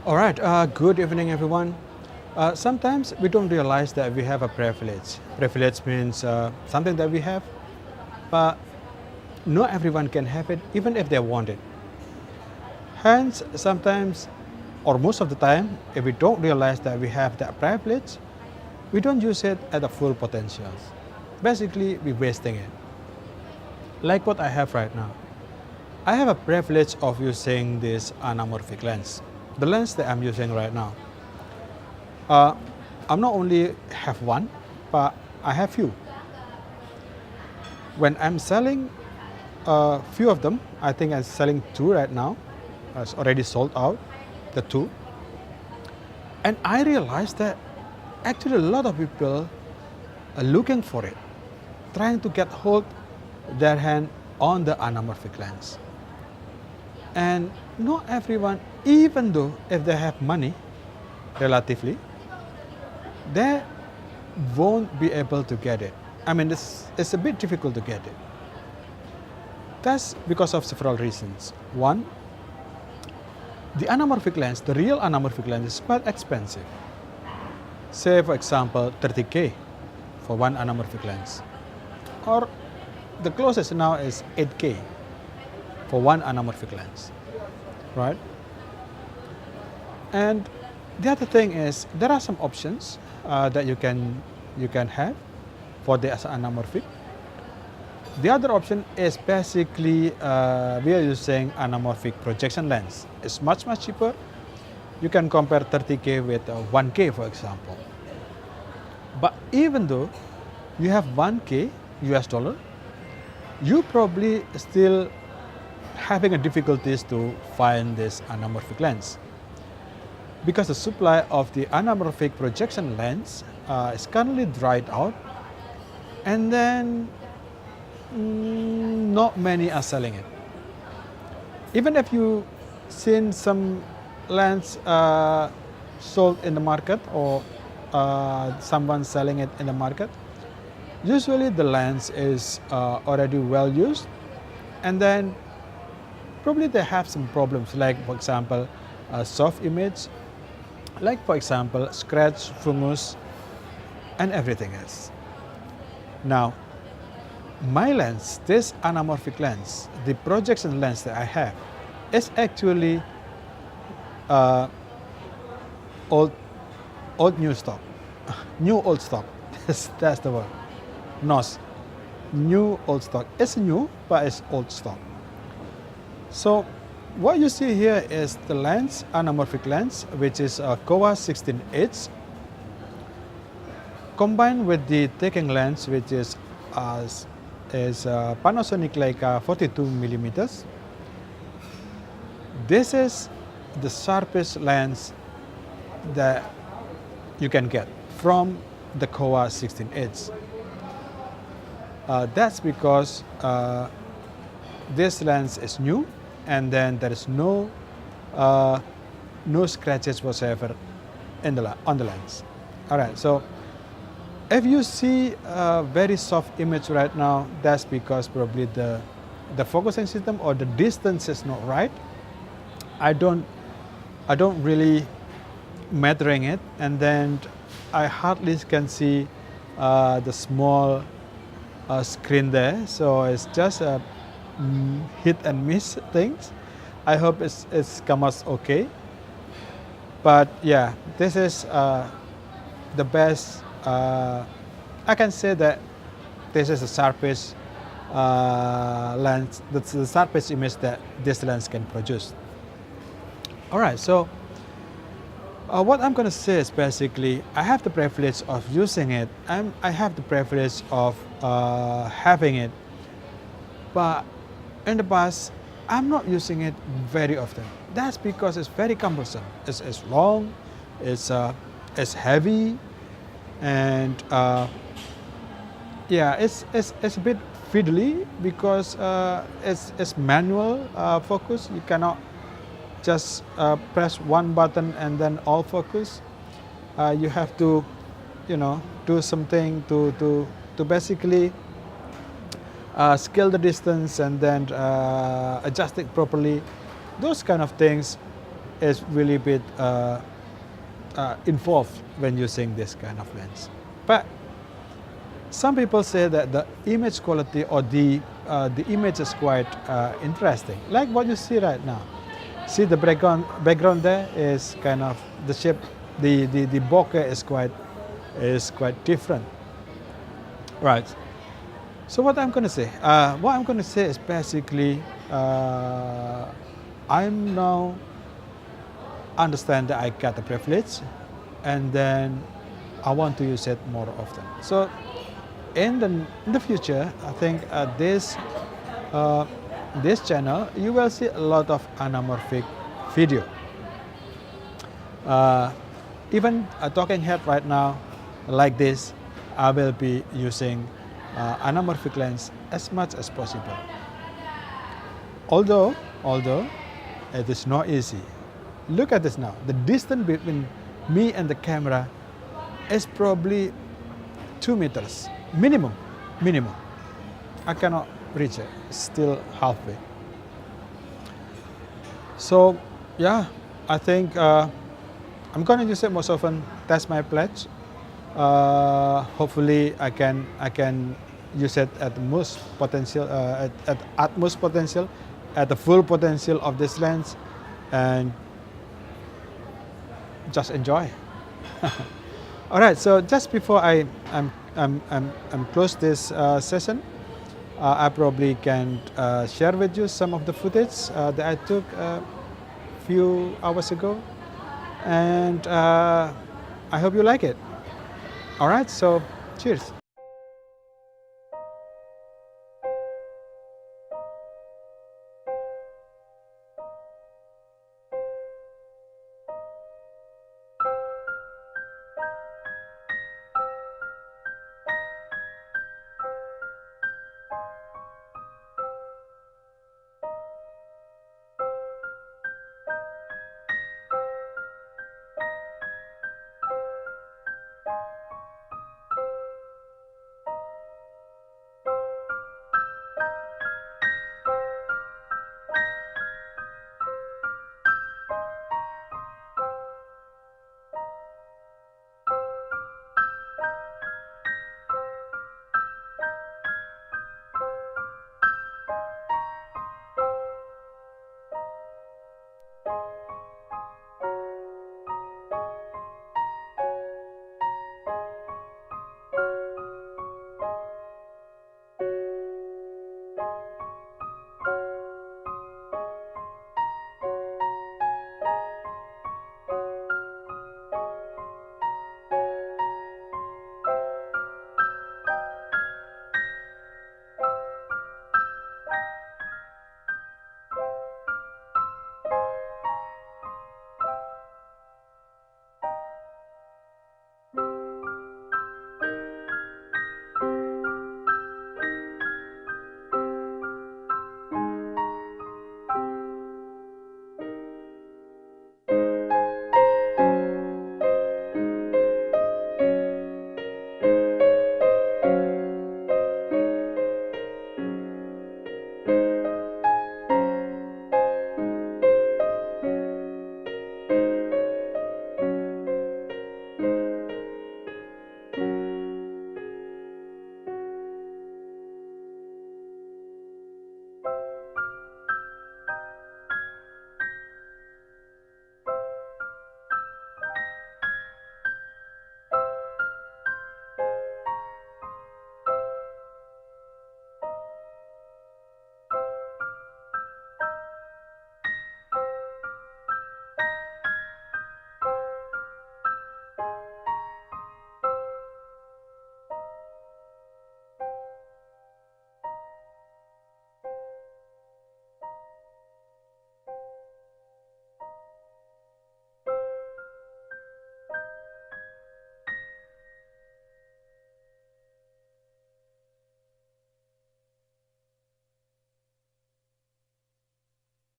All right, good evening, everyone. Sometimes we don't realize that we have a privilege. Privilege means something that we have, but not everyone can have it, even if they want it. Hence, sometimes, or most of the time, if we don't realize that we have that privilege, we don't use it at the full potential. Basically, we're wasting it. Like what I have right now. I have a privilege of using this anamorphic lens, the lens that I'm using right now. I'm not only have one, but I have few. When I'm selling a few of them, I think I'm selling two right now. It's already sold out, the two. And I realized that actually a lot of people are looking for it, trying to get hold their hand on the anamorphic lens. And not everyone, even though if they have money, relatively, they won't be able to get it. I mean, it's a bit difficult to get it. That's because of several reasons. One, the anamorphic lens, the real anamorphic lens is quite expensive. Say, for example, 30K for one anamorphic lens. Or the closest now is 8K for one anamorphic lens, right? And the other thing is there are some options that you can have for the anamorphic. The other option is basically we are using anamorphic projection lens. It's much cheaper. You can compare 30K with 1K, for example. But even though you have 1K US dollar, you probably still having a difficulties to find this anamorphic lens because the supply of the anamorphic projection lens is currently dried out, and then not many are selling it. Even if you seen some lens sold in the market or someone selling it in the market, usually the lens is already well used, and then probably they have some problems, like for example soft image, like for example scratch, fungus, and everything else. Now my lens, this anamorphic lens, the projection lens that I have, is actually old new stock. New old stock. That's the word. NOS. New old stock. It's new, but it's old stock. So what you see here is the lens, anamorphic lens, which is a Kowa 16H, combined with the taking lens, which is Panasonic Leica 42 millimeters. This is the sharpest lens that you can get from the Kowa 16H. That's because this lens is new, and then there is no scratches whatsoever on the lens. All right, so if you see a very soft image right now, that's because probably the focusing system or the distance is not right. I don't really measuring it, and then I hardly can see the small screen there, so it's just a hit and miss things. I hope it's come out okay, but yeah, this is the best. I can say that this is the sharpest lens, that's the sharpest image that this lens can produce. All right, so what I'm going to say is basically I have the privilege of using it, and I have the privilege of having it, but in the past I'm not using it very often. That's because it's very cumbersome. It's long, it's heavy, and yeah, it's a bit fiddly because it's manual focus. You cannot just press one button and then all focus. You have to, do something to basically scale the distance and then adjust it properly. Those kind of things is really bit involved when using this kind of lens. But some people say that the image quality or the image is quite interesting, like what you see right now. See the background there is kind of the shape, the bokeh is quite different, right? So what I'm going to say, is basically, I'm now understand that I got the privilege, and then I want to use it more often. So in the future, I think this channel you will see a lot of anamorphic video. Even a talking head right now, like this, I will be using anamorphic lens as much as possible. Although it is not easy. Look at this now. The distance between me and the camera is probably 2 meters minimum. I cannot reach it. It's still halfway. So yeah, I think I'm going to use it most often. That's my pledge. Hopefully I can use it at the most potential, at utmost potential, at the full potential of this lens, and just enjoy. All right. So just before I'm close this session, I probably can share with you some of the footage that I took a few hours ago, and I hope you like it. All right. So cheers.